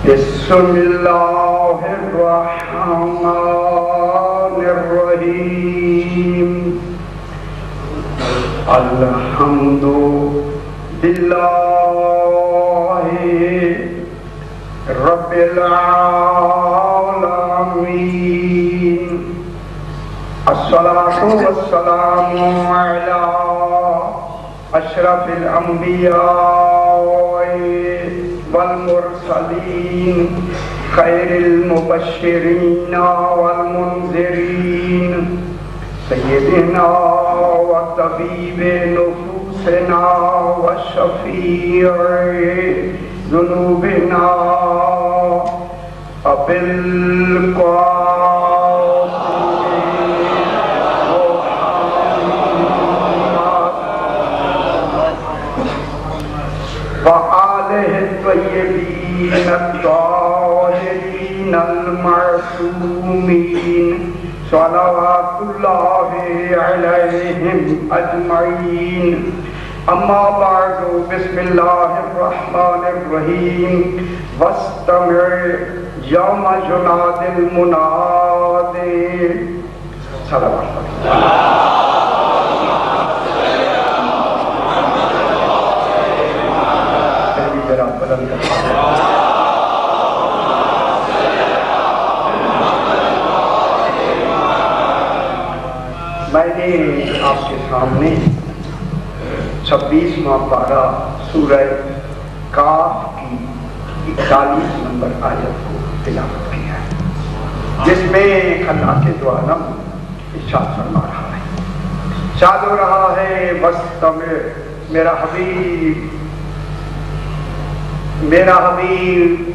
بسم اللہ الرحمن الرحیم الحمد للہ رب العالمین الصلاۃ والسلام علی اشرف الانبیاء والمرسلین خیر المبشرین والمنذرین سیدنا وطبیب نفوسنا وشفیع ذنوبنا ابی الطیبین الطاہرین المعصومین صلوات اللہ علیہم اجمعین اما بعد بسم اللہ الرحمن الرحیم واستمع یوم ینادی المنادی صلوات میں نے آپ کے سامنے 26واں پارہ سورہ کاف کی 41 نمبر آیت کو تلاوت کیا ہے، جس میں اللہ کے دو عالم ارشاد فرما رہا ہے، ارشاد ہو رہا ہے واستمع میرا حبیب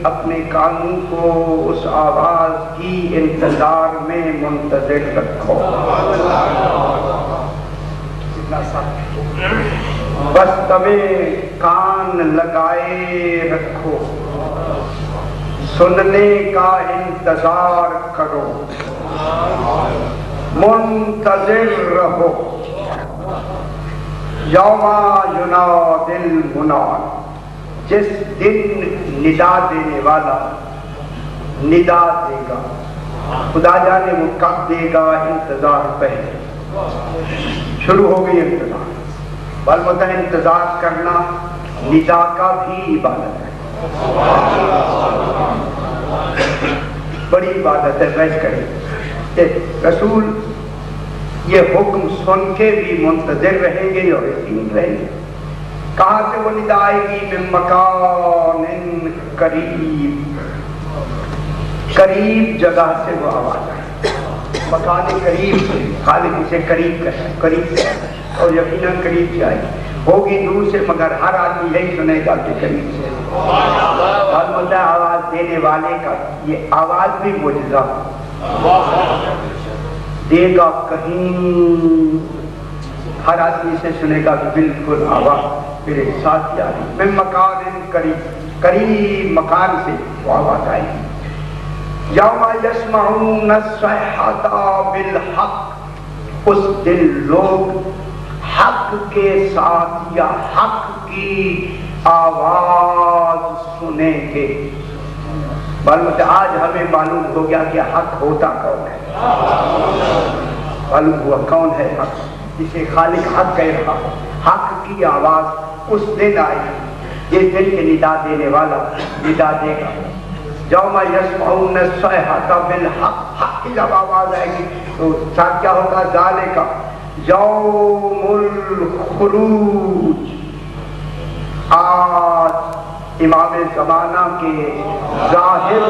اپنے کانوں کو اس آواز کی انتظار میں منتظر رکھو، بس تمہیں کان لگائے رکھو، سننے کا انتظار کرو، منتظر رہو، یوم ینادی المناد، جس دن ندا دینے والا ندا دے گا، خدا جانے وہ کب دے گا، انتظار پہلے شروع ہو گئی، انتظار بالمدہ انتظار کرنا ندا کا بھی عبادت ہے، بڑی عبادت ہے، بیٹھ کریں رسول یہ حکم سن کے بھی منتظر رہیں گے اور یقین رہیں گے۔ کہاں سے وہ ندا آئے گی؟ من مکان قریب، قریب جگہ سے وہ آواز آئے، مکان قریب سے، خالق اسے قریب کہتا ہے، قریب سے، اور یقیناً قریب سے آئے ہوگی، دور سے، مگر ہر آدمی یہی سنے گا کہ قریب سے۔ البتہ آواز دینے والے کا یہ آواز بھی معجزہ دے گا، کہیں ہر آدمی سے سنے گا کہ بالکل آواز میرے ساتھ آ رہی، میں مکان قریب، قریب مکان سے وہ آواز آئی، یوم یسمعون الصیحۃ بالحق، اس دن لوگ حق کے ساتھ یا حق کی آواز سنیں گے۔ بلکہ آج ہمیں معلوم ہو گیا کہ حق ہوتا کون ہے، معلوم ہوا کون ہے حق، جسے خالق حق کہہ رہا، حق کی آواز اس دن آئے گی، یہ دل کے ندا دینے والا ندا دے گا، یوم یسمعون الصیحۃ بالحق، حق کی جب آواز آئے گی تو ساتھ کیا ہوگا؟ ذالک یوم الخروج، آج امام زمانہ کے ظاہر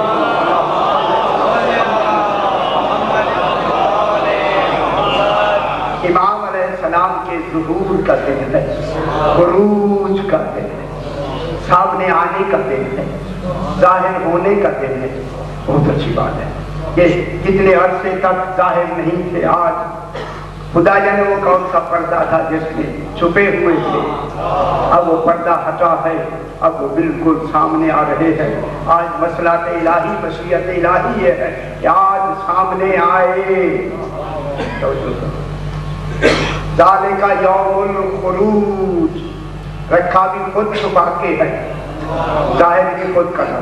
امام علیہ السلام کے ظہور کا دن ہے، خروج کا دن ہے، سامنے آنے کا دن ہے، ظاہر ہونے کا دن ہے۔ بہت اچھی بات ہے، یہ کتنے عرصے تک ظاہر نہیں تھے، آج خدا جانے وہ کون سا پردہ تھا جس میں چھپے ہوئے تھے، اب وہ پردہ ہٹا ہے، اب وہ بالکل سامنے آ رہے ہیں۔ آج مسئلات الہی، مشیت الہی ہے کہ آج سامنے آئے۔ ذالک یوم الخروج، رکھا بھی خود چھپا کے ہے، ظاہر بھی خود کرنا،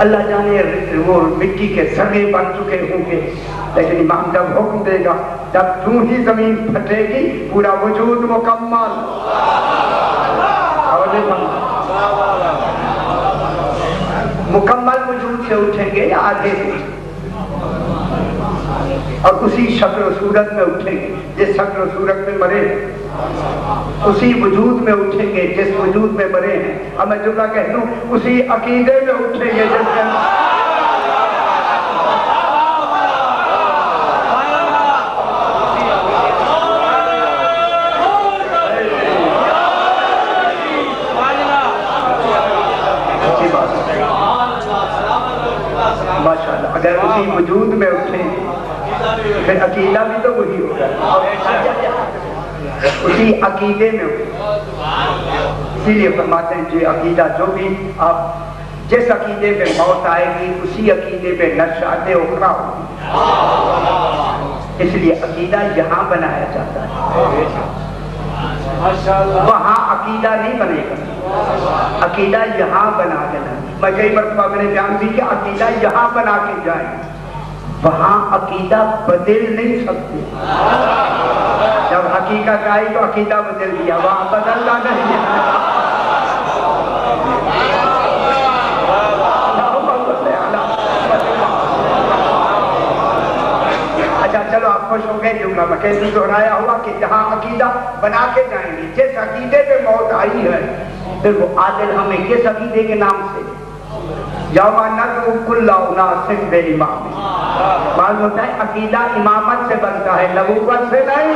اللہ جانے وہ مٹی کے ذرے بن چکے ہوں گے، لیکن امام جب حکم دے گا، جب یوں ہی زمین پھٹے گی پورا وجود مکمل وجود سے اٹھیں گے یا آدھے سے، اور اسی شکل و صورت میں اٹھیں گے جس شکل و صورت میں مرے، اسی وجود میں اٹھیں گے جس وجود میں مرے ہیں۔ اب میں جملہ کہہ دوں، اسی عقیدے میں اٹھیں گے جس میں ماشاءاللہ اگر اسی وجود میں اٹھیں پھر عقیدہ بھی تو وہی ہوگا، اسی عقیدے میں اسی لیے فرماتے ہیں جو عقیدہ جو بھی آپ جس عقیدے پہ موت آئے گی اسی عقیدے پہ نشاط اخرى ہوگی، اس لیے عقیدہ یہاں بنایا جاتا ہے، وہاں عقیدہ نہیں بنے گا، عقیدہ یہاں بنا کے لائیں۔ میں کئی مرتبہ میں نے بیان بھی کہ عقیدہ یہاں بنا کے جائیں، وہاں عقیدہ بدل نہیں سکتے، جب حقیقت آئی تو عقیدہ بدل دیا، وہاں بدلنا نہیں ہے۔ اچھا چلو آپ خوش ہو گئے، جملہ میں کیسے دہرایا ہوا کہ جہاں عقیدہ بنا کے جائیں گے، جس عقیدے پہ موت آئی ہے پھر وہ عادل ہمیں کس عقیدے کے نام سے یوم ندعو کل اناس بامام، معلوم ہوتا ہے عقیدہ امامت سے بنتا ہے، نبوت سے نہیں۔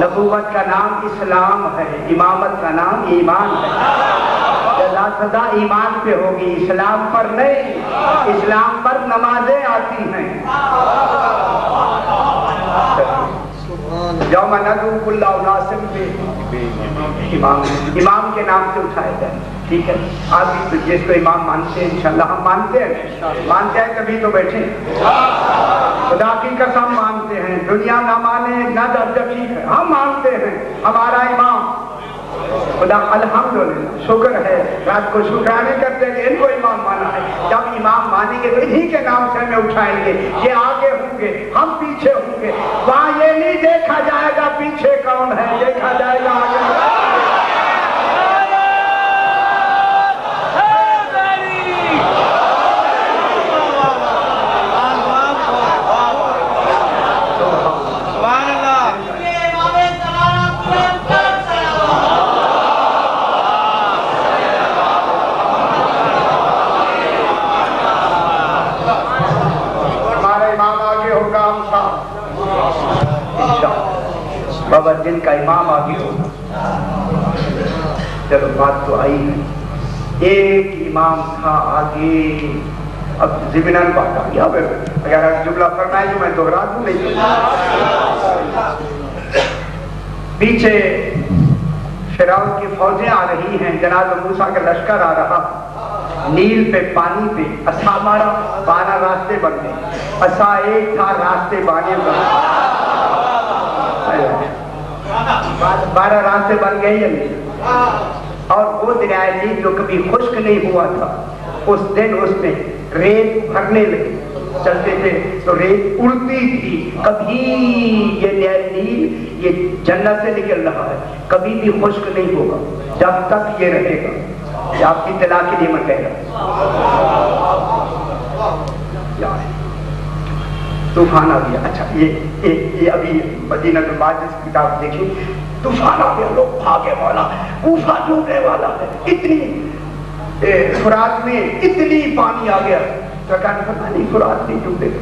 نبوت کا نام اسلام ہے، امامت کا نام ایمان ہے، جزا سزا ایمان پہ ہوگی، اسلام پر نہیں، اسلام پر نمازیں آتی ہیں۔ یوم ندعو کل اناس بامام، امام کے نام سے اٹھائے جائیں، ٹھیک ہے؟ آپ جس کو امام مانتے ہیں انشاءاللہ ہم مانتے ہیں تبھی تو بیٹھے، خدا کی قسم مانتے ہیں، دنیا نہ مانے نہ ٹھیک ہے، ہم مانتے ہیں ہمارا امام خدا الحمدللہ، شکر ہے، رات کو شکرانے کرتے ہیں کہ ان کو امام مانا ہے۔ جب امام مانیں گے تو انہی کے نام سے ہمیں اٹھائیں گے، یہ آگے ہوں گے ہم پیچھے ہوں گے، وہاں یہ نہیں دیکھا جائے گا پیچھے کون ہے، دیکھا جائے گا آگے۔ بابا جن کا امام آگے ہوگا، چلو بات تو آئی ہے، ایک امام تھا آگے، اب ضمناً بات آ گیا، اگر جملہ فرمائے جو میں دوہرا دوں نہیں، پیچھے فرعون کی فوجیں آ رہی ہیں، جناب موسیٰ کا لشکر آ رہا، نیل پہ پانی پہ عصا مارا، 12 راستے بن گئے، عصا ایک تھا راستے 12 بن گئے، 12 راستے بن گئے ہیں، اور وہ دریائے نیل جو کبھی خشک نہیں ہوا تھا، اس دن اس میں ریت بھرنے لگی، چلتے تھے تو ریت اڑتی تھی، کبھی یہ دریائے نیل یہ جنت سے نکل رہا ہے، کبھی بھی خشک نہیں ہوگا جب تک یہ رہے گا، یہ آپ کی اطلاع کے لیے میں کہہ رہا ہوں۔ طوفان آ گیا، اچھا یہ ابھی مدینہ الماجز کی کتاب دیکھیں، طوفان آ گیا، لوگ بھاگے والا، کوفہ ڈوبنے والا ہے، اتنی فرات میں اتنی پانی آ گیا، سرکار نے فرمایا نہیں فرات نہیں ڈوبے گا،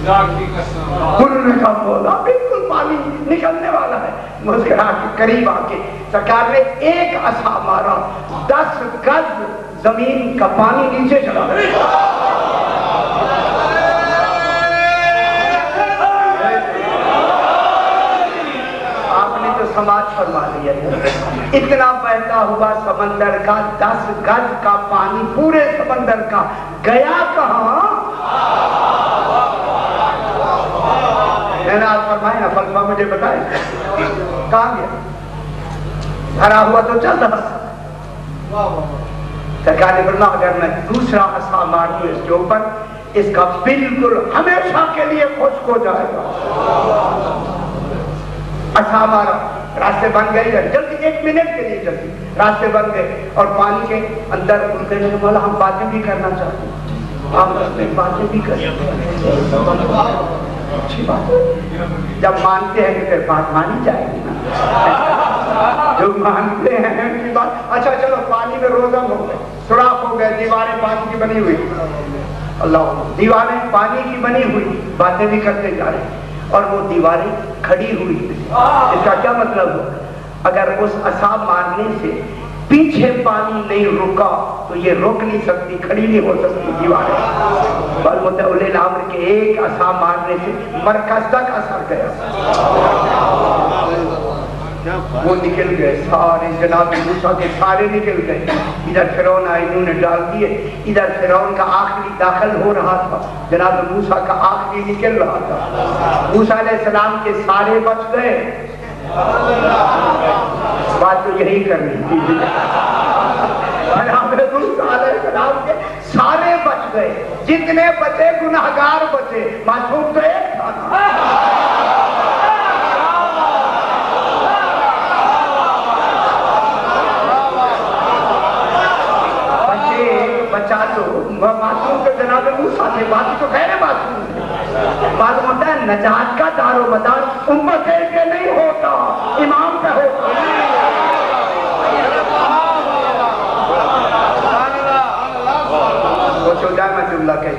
انہوں نے کہا مولا بالکل پانی نکلنے والا ہے، مسکرا کے قریب آ کے سرکار نے ایک عصا مارا، 10 گز زمین کا پانی نیچے چلا گیا۔ سماج فرما لیا، اتنا بہتا ہوا سمندر کا 10 گز کا پانی پورے سمندر کا گیا کہاں؟ میں نے آپ فرمائے نا، فلسفہ مجھے بتائے کہاں گیا؟ بھرا ہوا تو چل رہا تھا. سرکار نے فرمایا اگر میں دوسرا عصا مار دوں اس کے اوپر اس کا بالکل ہمیشہ کے لیے خشک ہو جائے گا. عصا مارا, راستے بن گئے, جلدی 1 منٹ کے لیے جلدی راستے بن گئے اور پانی کے اندر ان کے مولا ہم باتیں بھی کرنا چاہتے ہیں, آپ باتیں بھی کریں. اچھی بات ہے, جب مانتے ہیں کہ پھر بات مانی جائے گی نا. جو مانتے ہیں کہ بات, اچھا چلو پانی میں روزن ہو گئے, سوراخ ہو گئے, دیواریں پانی کی بنی ہوئی, اللہ دیواریں پانی کی بنی ہوئی, باتیں بھی کرتے جا رہے اور وہ دیواریں کھڑی ہوئی. اس کا کیا مطلب ہو؟ اگر اس عصا مارنے سے پیچھے پانی نہیں رکا تو یہ روک نہیں سکتی, کھڑی نہیں ہو سکتی دیواریں. اولی الامر کے ایک عصا مارنے سے مرکز تک اثر گیا. وہ نکل گئے سارے, جناب موسیٰ کے سارے نکل گئے. ادھر فرعون آئے, انہوں نے ڈال دیے. ادھر فرعون کا آخری داخل ہو رہا تھا, جناب موسیٰ کا آخری نکل رہا تھا. موسیٰ علیہ السلام کے سارے بچ گئے. بات تو یہی کرنی تھی. جناب موسیٰ علیہ السلام کے سارے بچ گئے, جتنے بچے گناہگار بچے, معصوم تو ایک تھا. بچا تو معصوم تو جناب موسیٰ سے, باقی تو غیر معصوم تھے. معلوم ہوتا ہے نجات کا دار و مدار امت کے نہیں ہوتا, امام پہ ہوتا. خوش ہو جائے میں جملہ کہہ,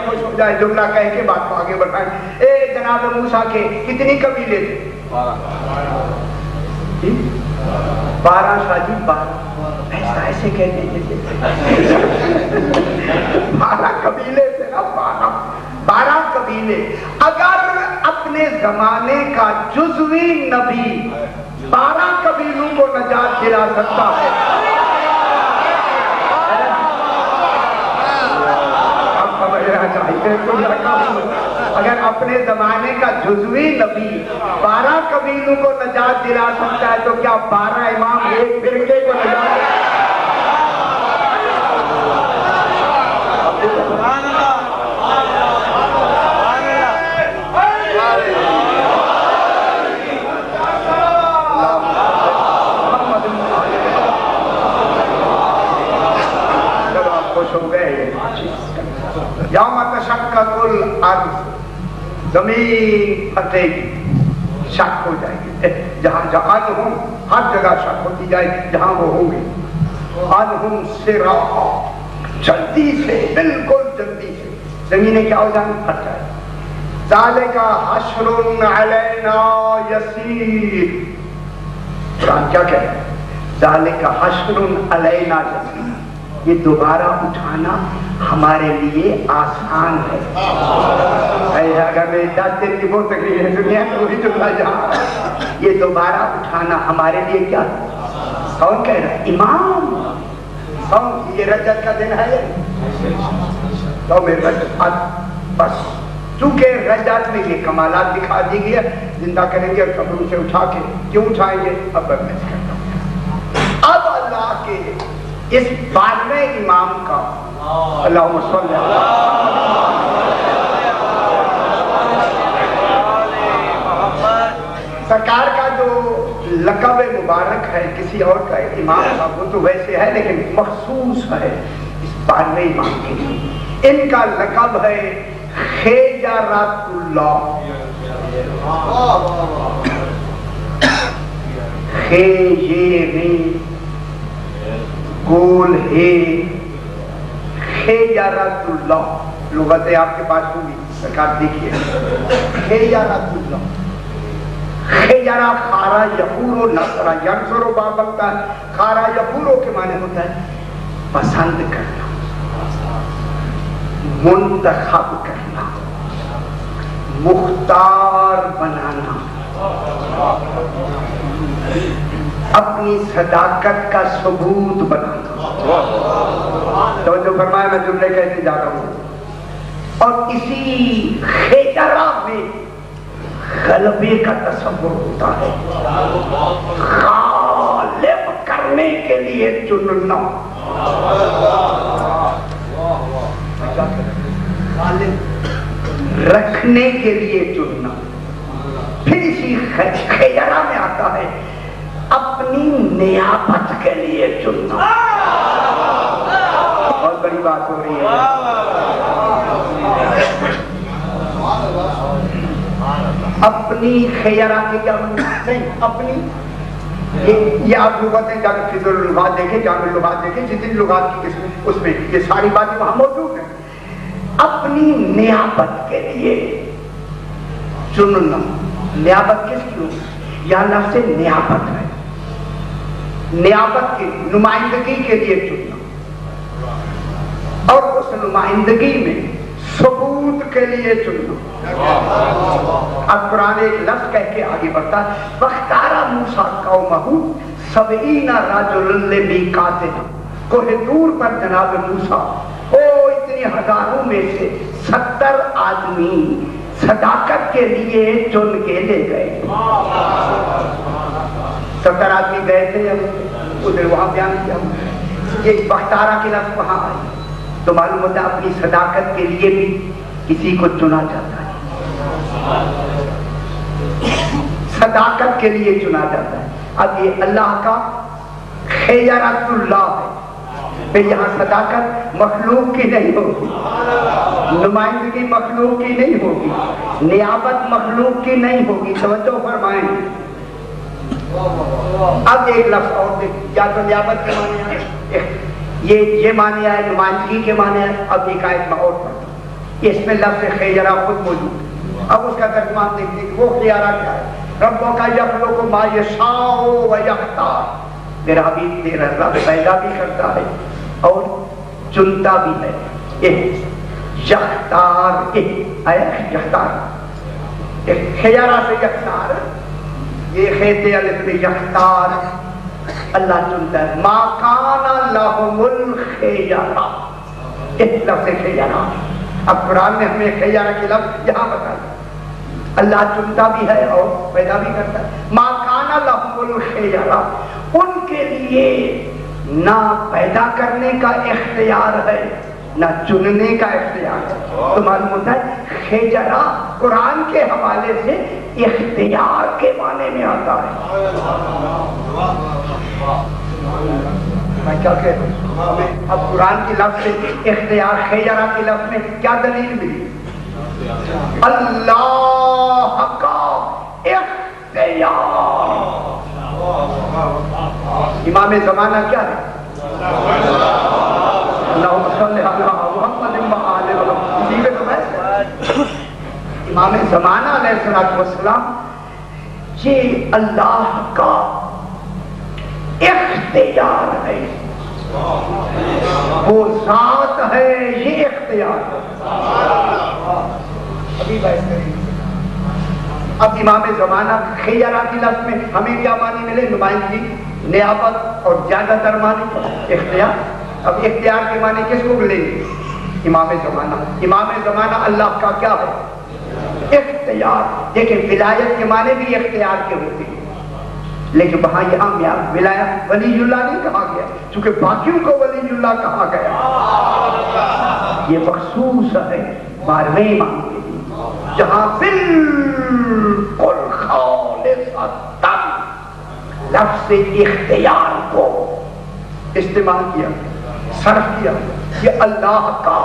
خوش ہو جائے جملہ کہہ کے بات کو آگے بڑھائیں. اے جناب موسیٰ کے کتنی قبیلے تھے؟ 12 شاجی, 12 ایسے کہتے ہیں 12 قبیلے تھے نا, 12 قبیلے. اگر اپنے زمانے کا جزوی نبی 12 قبیلوں کو نجات دلا سکتا ہے, اب سمجھنا چاہیے. اگر اپنے زمانے کا جزوی نبی 12 قبیلوں کو نجات دلا سکتا ہے تو کیا 12 امام ایک فرقے کو نجات دلا سکتا ہے؟ ہو گئے. یوم تشقق الارض, زمین پھٹے گی, شک ہو جائے گی. جہاں جہاں ہوں ہر جگہ شک ہوتی جائے جہاں وہ ہوں گے. عنہم صراعا, جلدی سے, بالکل جلدی سے زمینیں کیا ہو جائیں, پھٹ جائیں. ذالک حشر علینا یسیر, قرآن کیا کہہ رہا ہے؟ ذالک حشر علینا یسیر, یہ دوبارہ اٹھانا ہمارے لیے آسان ہے. اگر میں 10 دن کی بہت تکلیف ہے دنیا میں وہی جملہ جہاں, یہ دوبارہ اٹھانا ہمارے لیے کیا ہے؟ کون کہہ رہا ہے؟ امام. کون؟ یہ رجب کا دن ہے تو میں رجب, بس چونکہ رجب میں یہ کمالات دکھا دی گئی, زندہ کریں گے اور قبروں سے اٹھا کے کیوں اٹھائیں گے اب میں کرتا ہوں. اب اللہ کے اس 12ویں امام کا, اللہم صلی اللہ سرکار کا جو لقب مبارک ہے کسی اور کا امام کا, وہ تو ویسے ہے لیکن مخصوص ہے اس 12ویں امام کے لیے. ان کا لقب ہے خیجرۃ اللہ. گول ہے, خیجرۃ اللہ. لغتیں آپ کے پاس ہوگی, سرکار دیکھیے. خیجرۃ اللہ, خیجرہ خارا یفور و نصرہ ینصر و باب بنتا ہے. خارا یفور کے معنی ہوتا ہے پسند کرنا, منتخب کرنا, مختار بنانا, اپنی صداقت کا ثبوت بنانا. توجہ فرمائے, میں جملے کہتے جا رہا ہوں. اور اسی خیجرہ میں, غلبے کا تصور ہوتا ہے، غالب کرنے کے لیے چننا، غالب رکھنے کے لیے چننا۔ پھر اسی خیرہ میں آتا ہے اپنی نیابت کے لیے چننا۔ بہت بڑی بات ہو رہی ہے۔ اپنی خیرہ کی کیا نہیں، اپنی یہ آپ لغات ہیں، جامع فضل اللغات دیکھیں، جامع اللغات دیکھیں، جتنی لغات کی قسم اس میں یہ ساری باتیں وہاں موجود ہیں۔ اپنی نیابت کے لیے چننا۔ نیابت کس کی ہو؟ یہاں لفظ نیابت ہے، نیابت کی نمائندگی کے لیے چننا، اور اس نمائندگی میں ثبوت کے لیے چننا۔ اب قرآن ایک لفظ کہہ کے آگے بڑھتا ہے، وَاخْتَارَ مُوسَىٰ قَوْمَهُ 70 رَجُلًا لِمِيقَاتِنَا۔ کوہ طور پر جناب موسیٰ اتنی ہزاروں میں سے 70 آدمی صداقت کے لیے چن کے لے گئے۔ 70 آدمی گئے تھے، ادھر وہاں بیان کیا، یہ بختارہ کے لفظ وہاں آئی تو معلوم ہوتا ہے اپنی صداقت کے لیے بھی کسی کو چنا جاتا ہے، صداقت کے لیے چنا جاتا ہے۔ اب یہ اللہ کا خیرۃ اللہ ہے، پھر یہاں صداقت مخلوق کی نہیں ہوگی، نمائندگی مخلوق کی نہیں ہوگی، نیابت مخلوق کی نہیں ہوگی۔ توجہ فرمائیں۔ اب ایک لفظ اور دیکھ، یا تو نیابت کے معنی ہے، یہ معنی ہے، نمائندگی کے معنی ہے۔ اب ایک آیت میں اور پڑھتا، اس میں لفظ خیرہ خود موجود ہے۔ اب اس کا ترجمہ دیکھتے کہ وہ خیرہ کیا ہے؟ ربوں کا یخلق ما یشاء و یختار، میرا حبیب تیرا رب پیدا بھی کرتا ہے اور چنتا بھی ہے۔ یختار یختار، خیرہ سے یختار، یہ خیتے الف میں یختار، اللہ چنتا ہے۔ ما کان لہم الخیرہ، اس لفظ خیرہ، اب قرآن نے ہمیں خیرہ کے لفظ یہاں بتایا، اللہ چنتا بھی ہے اور پیدا بھی کرتا ہے۔ ما کان لہم الخیرہ، ان کے لیے نہ پیدا کرنے کا اختیار ہے نہ چننے کا اختیار ہے۔ تو معلوم ہوتا ہے خیرہ قرآن کے حوالے سے اختیار کے معنی میں آتا ہے۔ میں کیا کہہ رہا ہوں؟ اب قرآن کی لفظ سے اختیار، خیرہ کی لفظ میں کیا دلیل ملی؟ اللہ کا اختیار۔ امام زمانہ کیا ہے؟ اللہم صلی علی محمد و آل محمد، اسی میں تو ہے امام زمانہ علیہ السلام، یہ اللہ کا اختیار ہے، وہ ذات ہے، یہ اختیار ہے۔ اب امام زمانہ خیرہ کی لفظ میں ہمیں کیا معنی ملے؟ نمائندگی، نیابت اور زیادہ تر معنی اختیار۔ اب اختیار کے معنی کس کو ملیں گے؟ امام زمانہ۔ امام زمانہ اللہ کا کیا ہے؟ اختیار۔ دیکھیں ولایت کے معنی بھی اختیار کے ہوتے ہیں، لیکن وہاں یہاں ولایت ولی اللہ نہیں کہا گیا، چونکہ باقیوں کو ولی اللہ کہا گیا۔ یہ مخصوص ہے 12ویں امام کے لیے، جہاں بالکل خالصتاً لفظ اختیار کو استعمال کیا، صرف کیا، یہ اللہ کا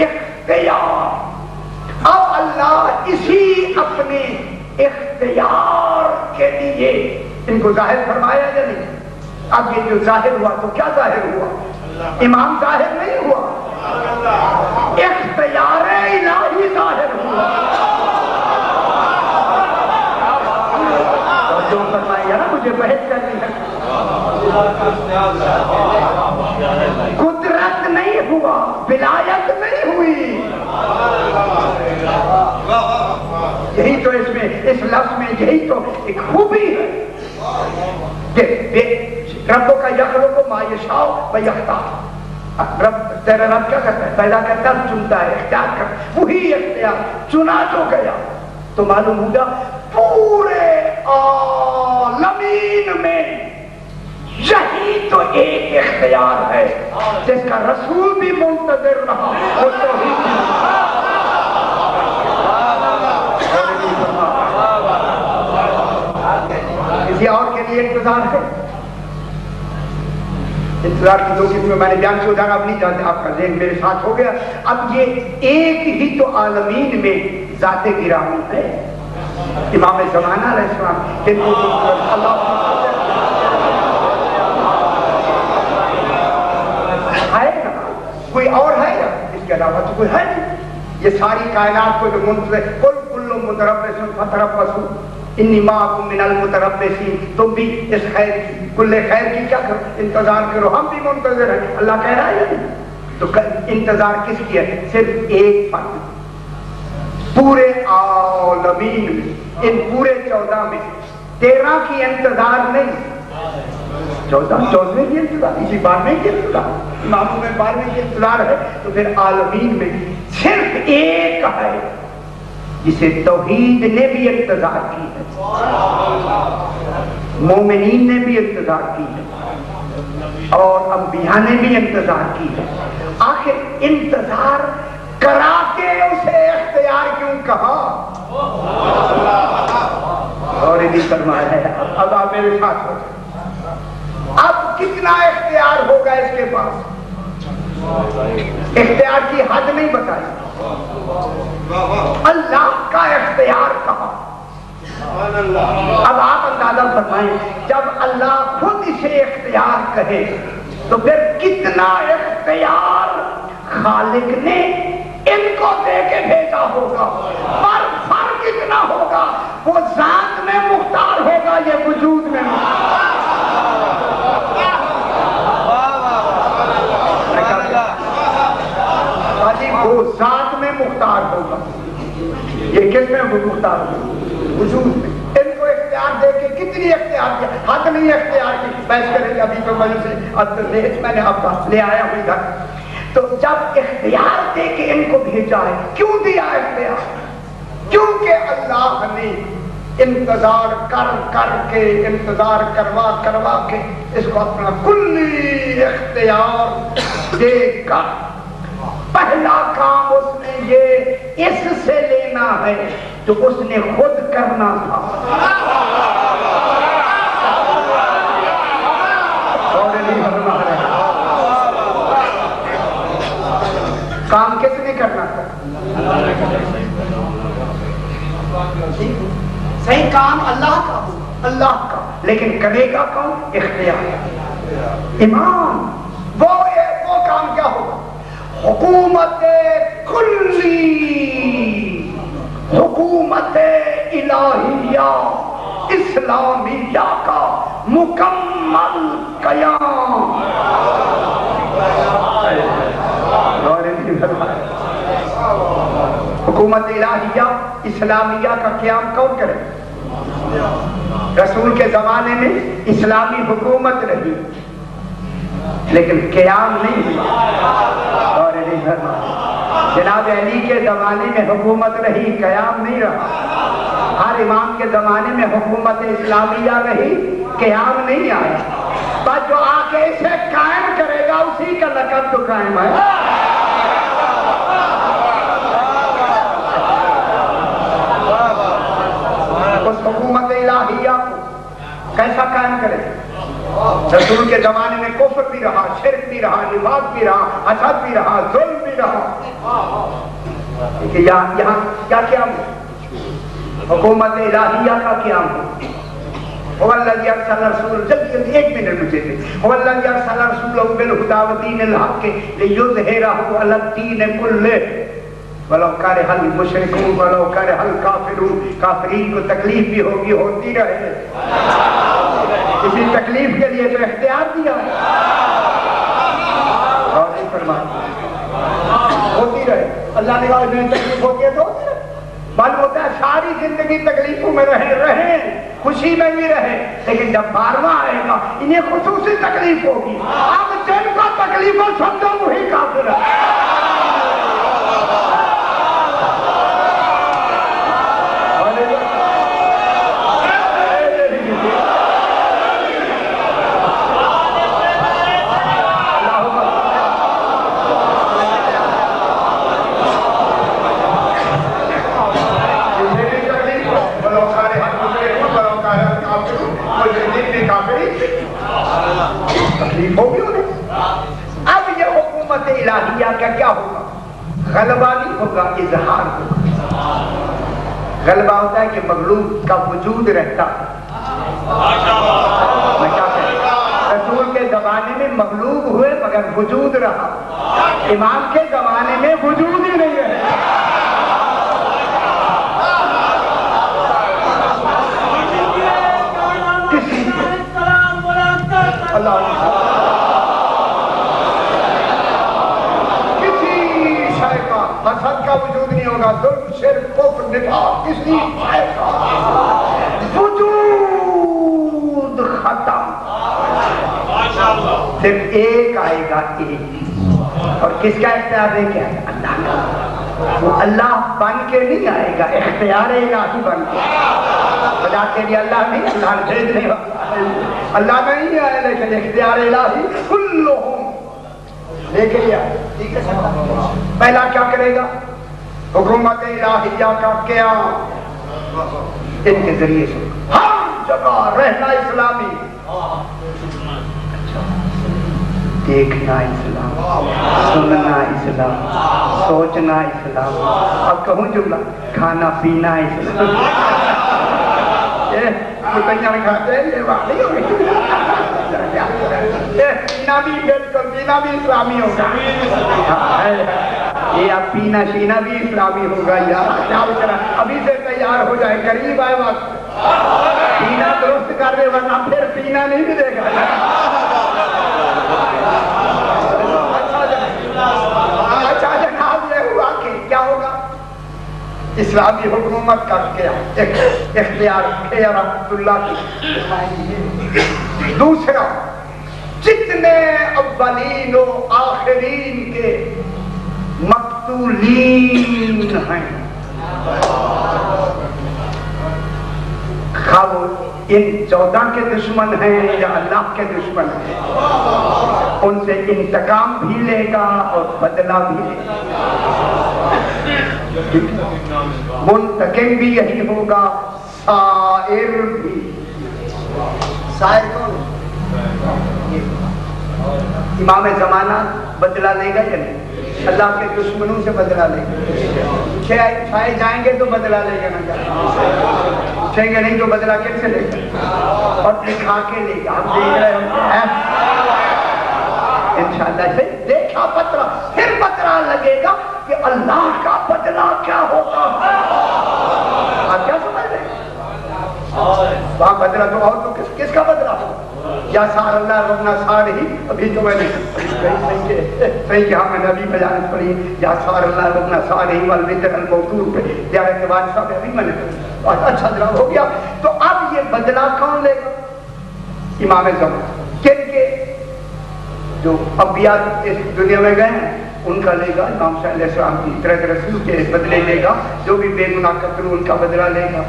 اختیار۔ اب اللہ اسی اپنے اختیار کے لیے ان کو ظاہر فرمایا یا نہیں؟ اب یہ جو ظاہر ہوا تو کیا ظاہر ہوا؟ امام ظاہر نہیں ہوا، اختیار الہی ظاہر ہوا۔ جو فرمایا نا مجھے بحث کرنی ہے، قدرت نہیں ہوا، ولایت نہیں ہوئی۔ یہی تو اس میں، اس لفظ میں یہی تو ایک خوبی ہے کہ رب کا یخلق ما یشاء و یختار۔ رب تیرا رب کیا کرتا ہے؟ پیدا کرتا ہے، چنتا ہے، اختیار کرتا ہے، وہی اختیار چنا جو گیا تو معلوم ہوگا پورے عالمین میں یہی تو ایک اختیار ہے جس کا رسول بھی منتظر رہا، وہ توحید بھی۔ کسی اور کے لیے انتظار ہے؟ انتظار کی دو قسمیں میں نے بیان کی، ادھر آپ نہیں جانتے، آپ کا ذہن میرے ساتھ ہو گیا۔ اب یہ ایک ہی تو عالمین میں ذات گرامی ہے، امام زمانہ علیہ السلام، اللہ ہے نا، کوئی اور ہے نا؟ اس کے علاوہ تو کوئی ہے نہیں۔ یہ ساری کائنات کو جو منتظر، کل متربص فتربصوا انی معکم من المتربصین، تم بھی اس خیر کی، کل خیر کی کیا کرو؟ انتظار کرو، ہم بھی منتظر ہیں۔ اللہ کہہ رہا ہے تو انتظار کس کی ہے؟ صرف ایک فرد، پورے عالمین میں، ان پورے 14 میں 13 کی انتظار نہیں، 14 کی انتظار، اسی 12 کی انتظار، اماموں میں 12 کی انتظار ہے، تو پھر عالمین میں صرف ایک ہے جسے توحید نے بھی انتظار کی ہے، مومنین نے بھی انتظار کی ہے، اور انبیاء نے بھی انتظار کی ہے۔ آخر انتظار کرا کے اسے اختیار کیوں کہا؟ اور یہ فرمایا ہے، اب آپ میرے ساتھ ہو، اب کتنا اختیار ہوگا اس کے پاس؟ اختیار کی حد نہیں بتائی، اللہ کا اختیار کہا۔ اب آپ اندازہ فرمائیں، جب اللہ خود اسے اختیار کہے تو پھر کتنا اختیار خالق نے ان کو دے کے بھیجا ہوگا، پر فرق اتنا ہوگا، وہ ذات میں مختار ہوگا، یہ وجود میں وہ ذات میں مختار ہوگا، یہ کس میں مختار ہوگا؟ وجود میں۔ ان کو اختیار دے کے کتنی اختیار کیا، حد نہیں اختیار کی، بحث کریں گے ابھی تو وجہ سے میں نے آپ کا لے آیا ہوں ادھر۔ تو جب اختیار دے کے ان کو بھیجا ہے، کیوں دیا اختیار؟ کیونکہ اللہ نے انتظار کر کر کے، انتظار کروا کروا کے اس کو اپنا کلی اختیار دے کر، پہلا کام اس نے یہ اس سے لینا ہے جو اس نے خود کرنا تھا۔ کام کس نے کرنا تھا؟ صحیح کام اللہ کا ہو، اللہ کا، لیکن کرے گا کون؟ اختیار، امام۔ وہ کام کیا ہوگا؟ حکومت کلی، حکومت الہیہ اسلامیہ کا مکمل قیام۔ حکومت الہیہ اسلامیہ کا قیام کون کرے؟ رسول کے زمانے میں اسلامی حکومت رہی لیکن قیام نہیں ہوا، اور جناب علی کے زمانے میں حکومت رہی، قیام نہیں رہا۔ ہر امام کے زمانے میں حکومت اسلامیہ رہی، قیام نہیں آیا، بس جو آ کے اسے قائم کرے گا اسی کا لقب تو قائم ہے۔ اس حکومت الہیہ کو کیسا قائم کرے؟ رسول کے زمانے میں کفر بھی رہا، شرک بھی رہا، نفاق بھی رہا، حسد بھی رہا، ظلم بھی رہا، یہاں کیا قیام ہے؟ حکومت الہیہ کا قیام ہے۔ وَالَّذِي أَرْسَلَ رَسُولَهُ، جلدی جلدی ایک منٹ مجھے دے۔ وَالَّذِي أَرْسَلَ رَسُولَهُ بِالْهُدَىٰ وَدِينِ الْحَقِّ لِيُظْهِرَهُ عَلَى الدِّينِ كُلِّهِ وَلَوْ كَرِهَ الْمُشْرِكُونَ وَلَوْ كَرِهَ الْكَافِرُونَ۔ کافرین کو تکلیف بھی ہوگی، ہوتی رہے، کسی تکلیف کے لیے تو اختیار دیا ہے، اور نہیں فرمایا ہوتی رہے۔ اللہ نے کہا میں تکلیف ہوتی ہے تو ہوتی رہے، معلوم ہوتا ہے ساری زندگی تکلیفوں میں رہے، خوشی میں بھی رہے، لیکن جب 12واں آئے گا انہیں خصوصی تکلیف ہوگی۔ اب جن کو تکلیفوں سمجھو وہی کافر ہے۔ اب یہ حکومت الہیہ کا کیا ہوگا؟ غلبہ نہیں ہوگا، اظہار ہوگا۔ غلبہ ہوتا ہے کہ مغلوب کا وجود رہتا ہے۔ میں کیا کہہ رہا ہوں؟ رسول کے زمانے میں مغلوب ہوئے مگر وجود رہا، امام کے زمانے میں وجود ہی نہیں ہے۔ کسی شے کا حسد کا وجود نہیں ہوگا، ظلم، شرک، کفر، نفاق، کسی شے کا وجود ختم۔ صرف ایک آئے گا، ایک، اور کس کا اختیار ہے؟ کیا ہے؟ اللہ کا۔ وہ اللہ بن کے نہیں آئے گا، اختیار الہی بن کے۔ خدا کے لیے اللہ نہیں، اللہ بھیجنے والا، اللہ نہیں آئے لیکن اختیار الہی کلہم لے کے لیا۔ پہلا کیا کرے گا؟ حکومت الہیہ کا قیام، ان کے ذریعے سے ہر جگہ رہنا اسلامی، دیکھنا اسلام، سننا اسلام، سوچنا اسلام۔ اب کہوں جملہ، کھانا پینا اسلام۔ کتنیاں کھاتے ہیں یہ بات نہیں ہوگی، پینا بھی بالکل، پینا بھی اسلامی ہوگا۔ یہ اب پینا شینا بھی اسلامی ہوگا یار، ابھی سے تیار ہو جائے، قریب آئے وقت، پینا درست کر دے ورنہ پھر پینا نہیں ملے گا۔ اچھا جناب، یہ ہوا کہ کیا ہوگا؟ اسلامی حکومت کا اختیار رحمت اللہ کی۔ دوسرا، جتنے اولین و آخرین کے مقتولین ہیں، خواہ وہ ان 14 کے دشمن ہیں یا اللہ کے دشمن ہیں، ان سے انتقام بھی لے گا اور بدلہ بھی لے گا۔ منتقم بھی یہی ہوگا، سائر بھی۔ سائر کون؟ امام زمانہ بدلہ لے گا یا نہیں؟ اللہ کے دشمنوں سے بدلہ لے گا۔ چھائے جائیں گے تو بدلہ لے گا، نہ چھائیں گے نہیں تو بدلہ کس سے لے گا؟ اور دکھا کے لے گا۔ ہم دیکھ رہے ہیں انشاءاللہ سے دیکھا بدلہ، پھر بدلہ لگے گا کہ اللہ کا بدلہ کیا ہوتا ہے۔ آپ کیا سمجھ رہے ہیں؟ وہاں بدلہ تو اور تو کس کا بدلہ ہو؟ یا سار اللہ ربنا سار ہی، ابھی تو میں نے صحیح کہ ہم نے ابھی بیانت پڑھی، یا سار اللہ ربنا سار ہی والوتر الموتور پہ زیارت کے بعد صاحب ابھی میں نے اچھا جناب ہو گیا۔ تو اب یہ بدلہ کون لے گا؟ امام زمان کن کے جو انبیاء اس دنیا میں گئے ہیں ان کا لے گا، امام صلی اللہ علیہ وسلم کی طرح رسول کے بدلے لے گا، جو بھی بے گناہ قتل ان کا بدلہ لے گا۔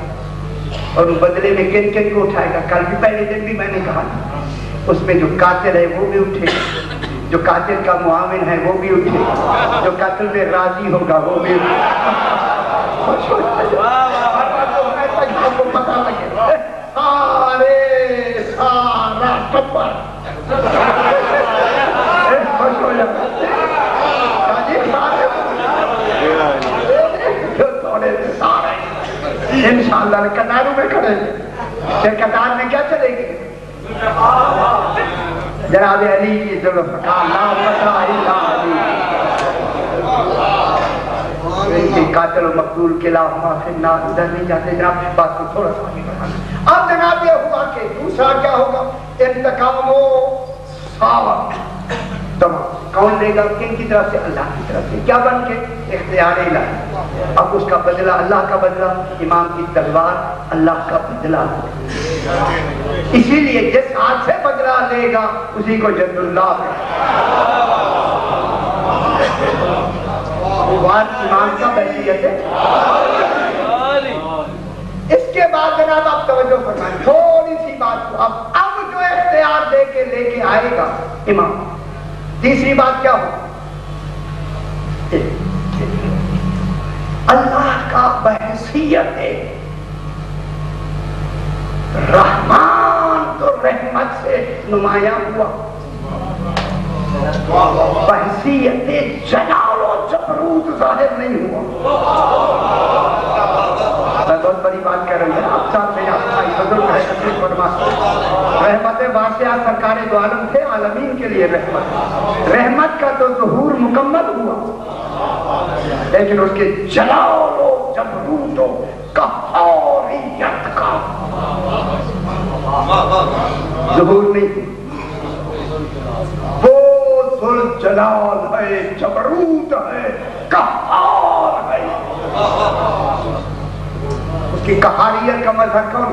اور بدلے میں کن کن کو اٹھائے گا؟ کل بھی پہلے دن بھی میں نے کہا اس میں جو قاتل ہے وہ بھی اٹھے گا، جو قاتل کا معاون ہے وہ بھی اٹھے گا، جو قتل میں راضی ہوگا وہ بھی اٹھے گا۔ پتا لگے سارے سارا ٹپر خوش ہو جاتا انشاءاللہ قطاروں میں کھڑے پھر قطار میں کیا چلے گی؟ جناب علی کی ذوالفقار لا فتح الا علی، ان کے قاتل و مقتول کے علاوہ النار ادھر نہیں جاتے۔ جناب بات کو تھوڑا سا آگے بڑھانا۔ اب جناب یہ ہوا کہ دوسرا کیا ہوگا؟ انتقام و صابر تمام کون لے گا؟ کن کی طرف سے؟ اللہ کی طرف سے۔ کیا بن کے؟ اختیار الہی۔ اب اس کا بدلہ اللہ کا بدلہ، امام کی تلوار اللہ کا بدلہ۔ اسی لیے جس ہاتھ سے بدلہ لے گا اسی کو جد اللہ امام کا بحثیت ہے۔ اس کے بعد جناب آپ توجہ فرمائیں تھوڑی سی بات کو۔ اب جو اختیار دے کے لے کے آئے گا امام، تیسری بات کیا ہو؟ اللہ کا بحثیت ہے رحمان تو رحمت سے نمایاں ہوا، بحیثیت جلال و جبروت ظاہر نہیں ہوا. میں بہت بڑی بات کہہ رہا ہوں. آپ صاحب میرے بھائی بزرگ ہے تشریف فرما. رحمت واسعہ سرکار دو عالم تھے, عالمین کے لیے رحمت. رحمت کا تو ظہور مکمل ہوا, لیکن اس کے جلال و جبروت و قہاریت کا ظہور نہیں. وہ ذوالجلال ہے, جبروت ہے, قہار ہے. اس کی قہاریت کا مظہر کون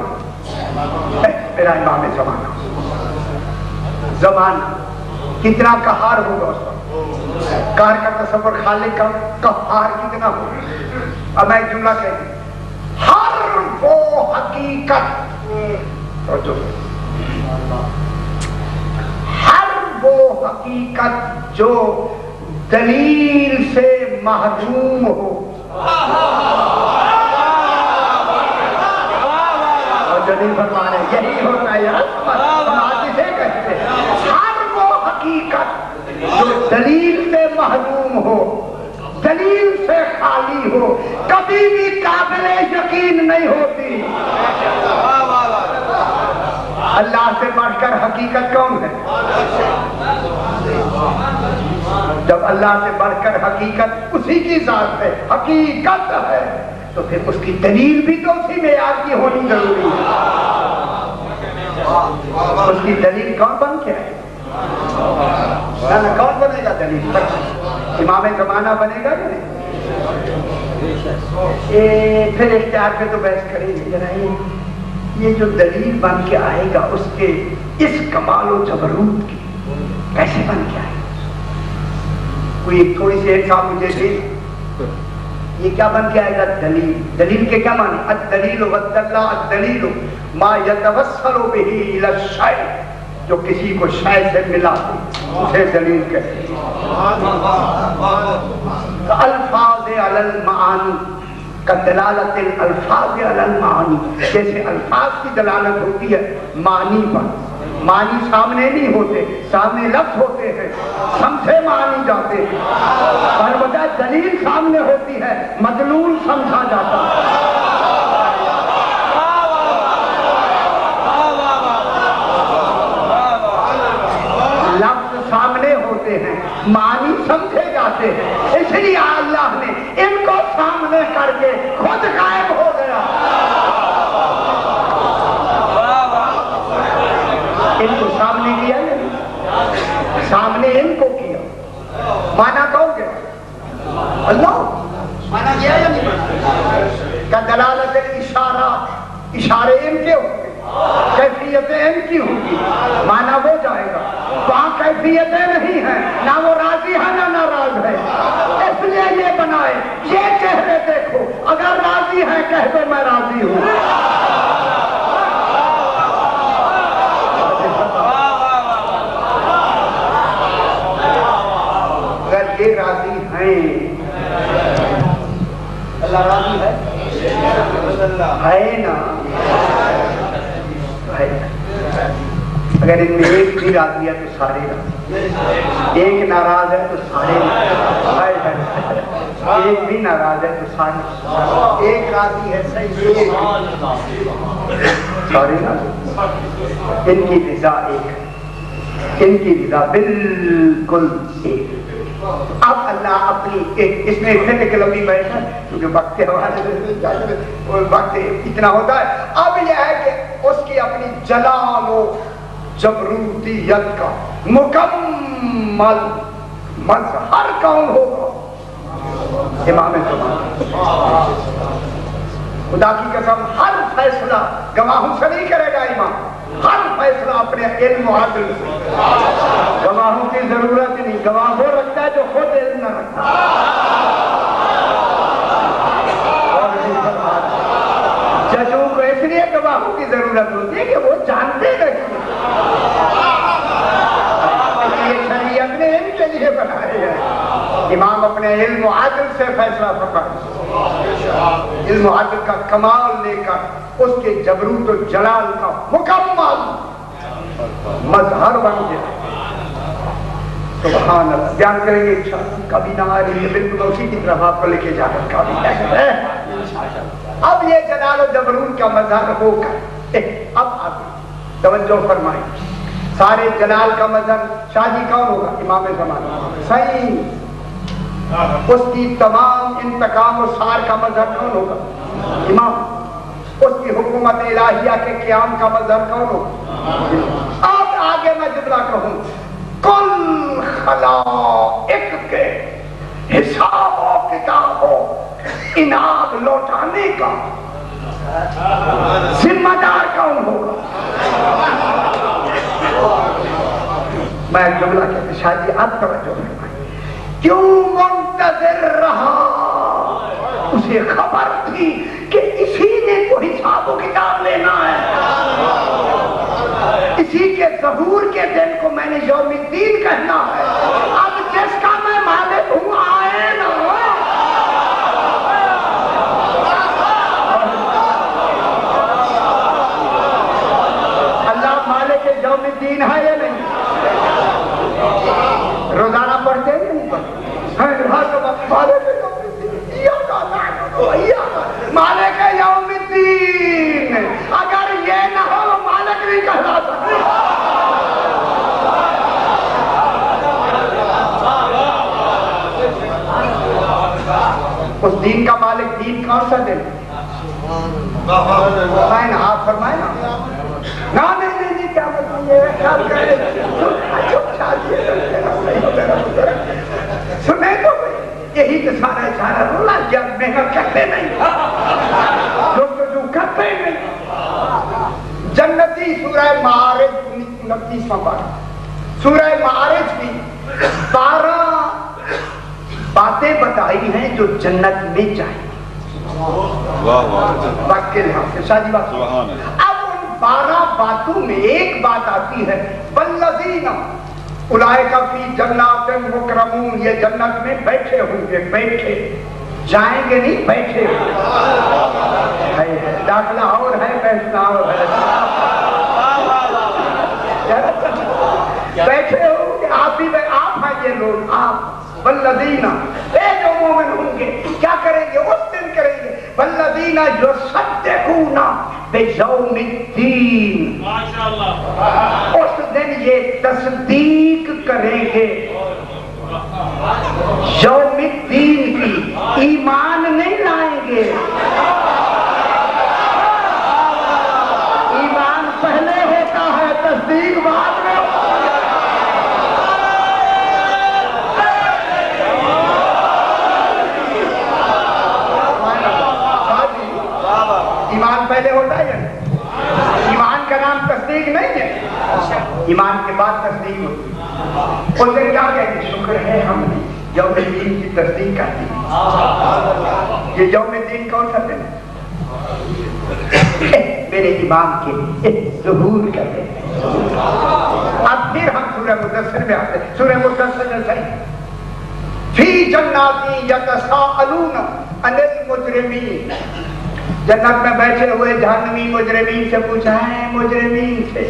ہے؟ میرا امام زمانہ. زمانہ کتنا قہار ہوگا اس وقت. قہر کا تصور خالق کا, قہار کتنا ہوگا. اب میں ایک جملہ کہوں, ہر وہ حقیقت, ہر وہ حقیقت جو دلیل سے محروم ہو, اور دلیل فرما رہے یہی ہوتا ہے یار, ہم آج اسے کہتے ہیں. ہر وہ حقیقت جو دلیل سے محروم ہو, دلیل سے خالی ہو, کبھی بھی قابل یقین نہیں ہوتی. اللہ سے بڑھ کر حقیقت کون ہے؟ جب اللہ سے بڑھ کر حقیقت اسی کی ذات ہے, حقیقت ہے, تو پھر اس کی دلیل بھی تو اسی معیار کی ہونی ضروری ہے. اس کی دلیل کون بن کے ہے؟ کون بنے گا دلیل؟ امام زمانہ بنے گا کہ نہیں؟ پھر اختیار پہ تو بحث کریں گے. ذرا یہ جو دلیل بن کے آئے گا اس کے اس کمال و جبروت کی کیسے بن کے آئے گا؟ کوئی ایک تھوڑی سی ایک صاحب مجھے دے, یہ کیا بن کے آئے گا؟ دلیل. دلیل کے کیا معنی؟ الدلیل والدلہ. الدلیل ما یتوسل بہ الی الشیء, جو کسی کو شے سے ملا اسے دلیل کہتے ہیں. الفاظ علی المعانی کا دلالت الفاظ علی المعانی, جیسے الفاظ کی دلالت ہوتی ہے معنی پر. معنی سامنے نہیں ہوتے, سامنے لفظ ہوتے ہیں, سمجھے معنی جاتے ہیں. پر بجائے دلیل سامنے ہوتی ہے, مدلول سمجھا جاتا ہے. لفظ سامنے ہوتے ہیں, معنی سمجھے جاتے ہیں. اس لیے اللہ نے ان کو سامنے کر کے خود غائب ہو گیا. ان کو سامنے کیا یا نہیں؟ سامنے ان کو کیا. مانا کہو گے اللہ مانا کیا یا نہیں؟ کا دلالت اشارہ, اشارے ان کے ہوں گے, کیفیتیں ان کی ہوں گی, مانا وہ جائے گا. وہاں کیفیتیں نہیں ہیں, نہ وہ راضی ہے نہ ناراض ہے. اس لیے یہ بنائے, یہ چہرے دیکھو, اگر راضی ہے کہہ دو میں راضی ہوں. اگر یہ راضی ہیں, اللہ راضی ہے نا, اگر ان میں ایک بھی راضی ہے تو سارے راضی, ایک ناراض ہے تو سارے راضی, ایک بھی ناراض ہے تو سارے, ایک راضی ہے صحیح سارے راضی. ان کی رضا ایک ہے, ان کی رضا بالکل ایک. اب اللہ اپنی اس میں اتنے کے لمبی بحث ہے کیونکہ وقت وقت اتنا ہوتا ہے. اب یہ ہے کہ اس کی اپنی جلال و جبروتیت کا مکمل مظہر کون ہوگا؟ امام زمانہ. خدا کی قسم ہر فیصلہ گواہوں سے نہیں کرے گا امام, ہر فیصلہ اپنے علم و عدل سے. گواہوں کی ضرورت نہیں, گواہ وہ رکھتا ہے جو خود علم نہ رکھتا. ججوں کو اس لیے گواہوں کی ضرورت ہوتی ہے کہ وہ جانتے نہیں, شریعت نے ان کے لیے بنائے ہیں. امام اپنے علم و عدل سے فیصلہ فرمائے, علم و عدل کا کمال لے کر اس کے جبروت و جلال کا مکمل مظہر بن گیا. سبحان اللہ بیان کریں گے انشاءاللہ. کبھی نہ آ رہی ہے بالکل اسی کی طرف آپ کو لے کے جا کر کبھی ہے. اب یہ جلال و جبروت کا مظہر ہو کر اب آپ توجہ فرمائیں. سارے جلال کا مظہر شاہ جی کون ہوگا؟ امام زمان صحیح. اس کی تمام انتقام و سار کا مظہر کون ہوگا؟ امام. اس کی حکومت الہیہ کے قیام کا مظہر کون ہوگا؟ اب آگے میں جملہ کہوں کل خلائق کے حساب و کتاب و انعام لوٹانے کا ذمہ دار کون ہوگا؟ میں جملہ کہتے شاہ جی آپ توجہ فرمائیں. کیوں منتظر رہا؟ اسے خبر تھی کہ اسی نے تو حساب و کتاب لینا ہے. اسی کے ظہور کے دن کو میں نے یوم الدین کہنا ہے. اب جس کا میں مالک ہوں آئے نا. اللہ مالک یوم الدین ہے یا نہیں؟ روزانہ پڑھتے ہیں نہیں پڑھتے؟ مالک یوم الدین. اگر یہ نہ ہو مالک نہیں کہلا سکتے. اس دین کا مالک دین کون سا دن؟ فرمائے نا آپ فرمائے نا. نہیں کیا سنے تو یہی تو سارا رولا جب محنت کرتے نہیں لوگ جو کرتے نہیں. جنتی سورہ معارج 29واں پارہ سورہ معارج کی 12 باتیں بتائی ہیں جو جنت میں چاہیے. وقت کے لحاظ سے شاہ جی بات. اب ان 12 باتوں میں ایک بات آتی ہے والذین اولئک فی جنات مکرمون. یہ جنت میں بیٹھے ہوں گے. بیٹھے جائیں گے نہیں, بیٹھے داخلہ اور ہے بیٹھنا اور ہے. بیٹھے ہوں گے آپ بھی. آپ ہیں یہ لوگ آپ. والذین جو مومن ہوں گے کیا کریں گے اس دن کریں گے والذین یصدقون بیوم الدین. اس دن یہ تصدیق کریں گے یوم الدین کی. ایمان نہیں لائیں گے. ایمان پہلے ہوتا ہے تصدیق بعد میں. ایمان پہلے ہوتا ہے. ایمان کا نام تصدیق نہیں ہے. ایمان کے بعد تصدیق ہوتی ہے. اس دن کیا کہیں گے شکر ہے ہم نے یوم الدین کی تصدیق کر دی. یہ یوم الدین کون سا دن میرے امام کے ظہور کرتے ہیں. اب پھر ہم سورہ مدثر میں آتے ہیں. سورہ مدثر میں صحیح فی جنات یتساءلون عن المجرمین. جنت میں بیٹھے ہوئے جہنمی مجرمین سے پوچھا ہے. مجرمین سے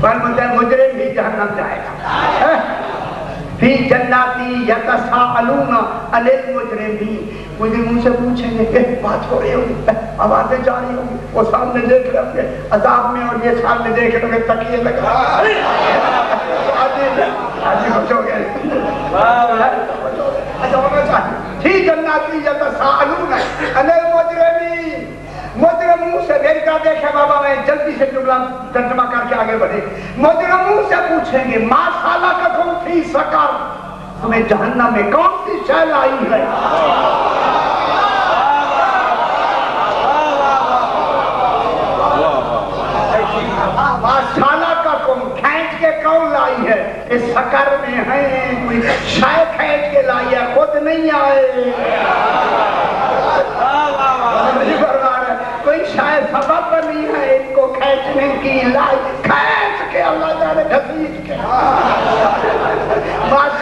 پر مجرم بھی جہنم جائے گا. فی جناتی یتساءلون عن المجرمین. مجرموں سے پوچھیں گے بات ہو رہی ہوگی آوازیں جا رہی ہوگی. وہ سامنے دیکھ رہے ہوں گے عذاب میں اور یہ سامنے دیکھ رہے ہوں گے تکیے لگا. فی جناتی یتساءلون عن المجرمین. مجرموں سے دیکھا دیکھے بابا میں جلدی سے جملہ ترجمہ کر کے آگے بڑھے. مجرموں سے پوچھیں گے ما سلککم فی سقر. تمہیں جہنم میں کون سی شے لائی ہے؟ ما سلککم کھینچ کے کون لائی ہے؟ اس سقر میں ہے کوئی شے کھینچ کے لائی ہے, خود نہیں آئے. کوئی شاید سبب نہیں ہے ان کو کھینچنے کی. لائی کھینچ کے اللہ جانے گھسیٹ کے.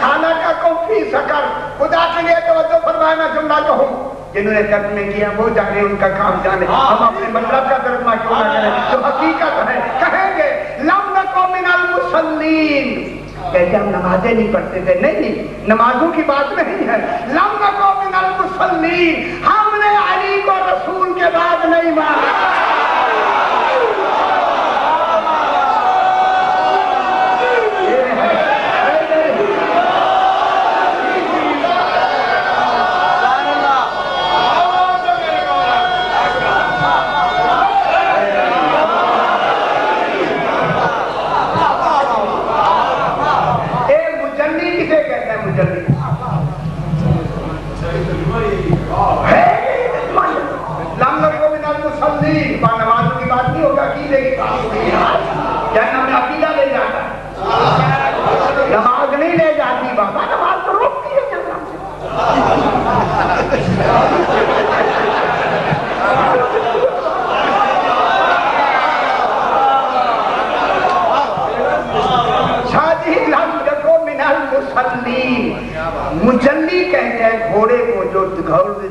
خانہ کا کوفی سکر. خدا کے لیے توجہ فرمائے. میں جملہ کہوں جنہوں نے ترجمے کیا وہ جانے, ان کا کام جانے. ہم اپنے مطلب کا ترجمہ کیوں نہ کریں جو حقیقت ہے. کہیں گے لم نکو من المصلین. کہتے ہم نمازیں نہیں پڑھتے تھے. نہیں نہیں، نمازوں کی بات نہیں ہے. لم نکو من المصلین، ہم نے علی کو رسول کے بعد نہیں مانا. نمازوں کی بات نہیں ہوگا، عقیدے کی بات ہوگی. جہنم میں عقیدہ لے جاتا ہے، نماز نہیں لے جاتی. بابا نماز تو روکتی ہے جہنم سے. مجلی کہتے ہیں گھوڑے کو جو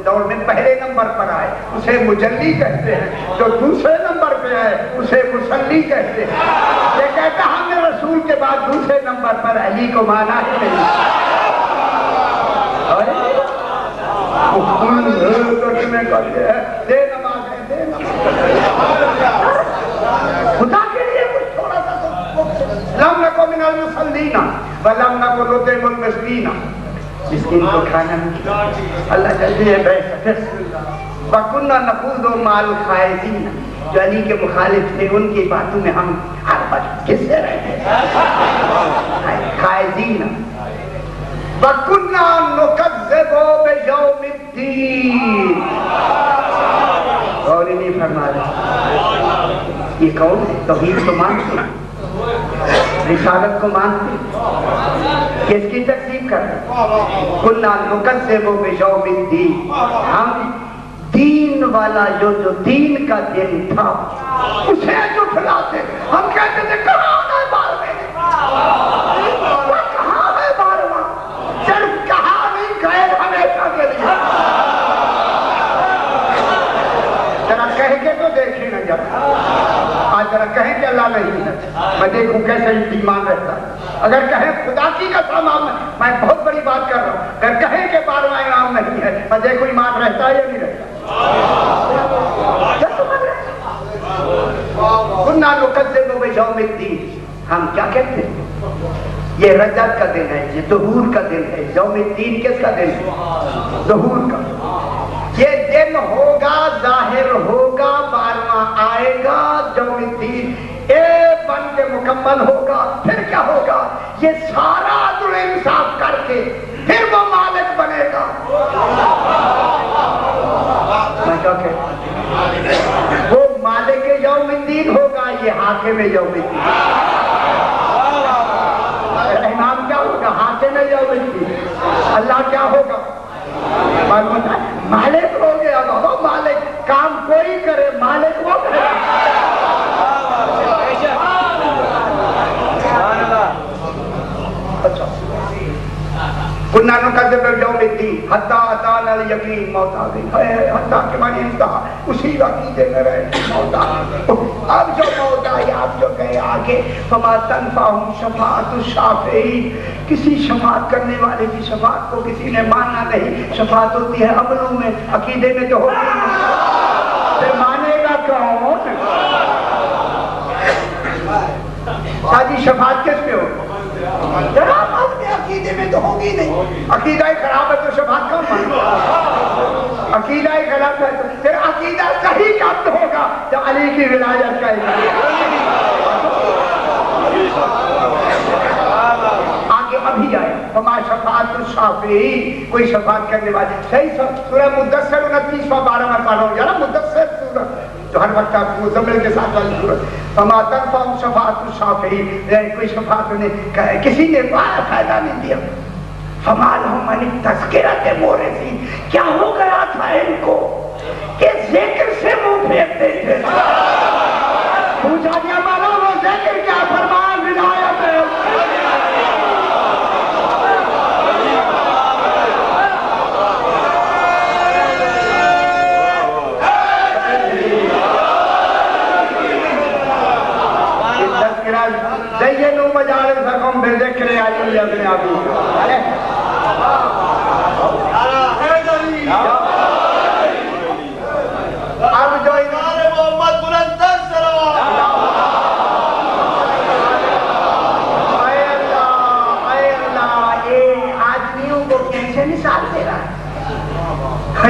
دوڑ میں پہلے نمبر پر آئے اسے مجلی کہتے ہیں، جو دوسرے نمبر پہ آئے اسے مسلی کہتے ہیں. یہ کہتا ہم نے رسول کے بعد دوسرے نمبر پر علی کو مانا ہی نہیں. خدا کے لیے کچھ تھوڑا سا لم نکو من المصلین ولم نکو نطعم المسکین. مسکین کو کھانا نہیں. اللہ جلدی ہے وَكُنَّا نَخُوضُ مَعَ الْخَائِضِينَ، جو علی کے مخالف تھے ان کی باتوں میں ہم ہر وقت گھسے رہتے تھے. خائضین. وَكُنَّا نُكَذِّبُ بِيَوْمِ الدِّينِ. غور نہیں فرما رہے. یہ کون ہے؟ توحید کو مانتے ہیں، رسالت کو مانتے ہیں، کس کی تکذیب کر رہے ہیں؟ کُنَّا نُكَذِّبُ بِيَوْمِ الدِّينِ. ہم دین والا جو دین کا دن تھا اسے جھٹلاتے. ہم کہتے تھے کہاں ہے بارہویں؟ کہاں ہے بارہواں؟ صرف کہاں نہیں گئے ہمیشہ کے لیے. ذرا کہہ کے تو دیکھیں نا جب. آج ذرا کہیں کہ اللہ نہیں ہے، میں دیکھوں کیسے ایمان رہتا ہے. اگر کہیں خدا کی قسم میں بہت بڑی بات کر رہا ہوں، اگر کہیں کہ بارہواں امام نہیں ہے میں دیکھوں ایمان رہتا ہے یا نہیں رہتا. کُنَّا نُكَذِّبُ بِيَوْمِ الدِّينِ. ہم کیا کہتے ہیں؟ یہ رجعت کا دن ہے، یہ ظہور کا دن ہے. یوم الدین کس کا دن ہے؟ ظہور کا. یہ دن ہوگا، ظاہر ہوگا، بارہواں آئے گا. یوم الدین ایک بن کے مکمل ہوگا. پھر کیا ہوگا؟ یہ سارا عدل انصاف کر کے پھر وہ مالک بنے گا. میں کیا کہتا ہوں؟ وہ مالک یوم الدین ہوگا، یہ حاکم یوم الدین. امام کیا ہوگا؟ حاکم یوم الدین. اللہ کیا ہوگا؟ مالک ہو گیا. بابا مالک کام کوئی کرے، مالک وہ کرے. اچھا کُنَّا نُكَذِّبُ بِيَوْمِ الدِّينِ حَتَّىٰ أَتَانَا الْيَقِينُ. موت آ گئی. حتیٰ کہ میں نے انتہا اسی عقیدے میں رہے. موت آ گئی. اب جو موت آئی، آپ جو گئے آگے. فَمَا تَنْفَعُهُمْ شَفَاعَةُ الشَّافِعِينَ. کسی شفاعت کرنے والے کی شفاعت کو کسی نے مانا نہیں. شفاعت ہوتی ہے عملوں میں، عقیدے میں تو ہوتی نہیں. پھر مانے گا کون؟ ساری شفاعت کس پہ ہوگی؟ جناب اپنے عقیدے میں تو ہوگی نہیں. عقیدہ خراب ہے تو شفاعت کون مانے؟ عقیدہ غلط ہے تو پھر عقیدہ صحیح کب ہوگا؟ جب علی کی ولایت کا آگے ابھی آئے. فما شفاعت الشافعین، کوئی شفاعت کرنے والے. صحیح سورہ مدثر 29-12 میں پڑھو یار. مدثر سورہ جو ہر وقت آپ مزمل کے ساتھ والی صورت. فما تنفعهم شفاعت الشافعین، کوئی شفاعت نے کسی نے فائدہ نہیں دیا. فما لهم عن التذکرۃ مورثین، کیا ہو گیا تھا ان کو کہ ذکر سے منہ پھیرتے تھے. پوچھا گیا مانا وہ ذکر کیا؟ فرمان ولایت ہے. زینوا مجالسکم بذکر علی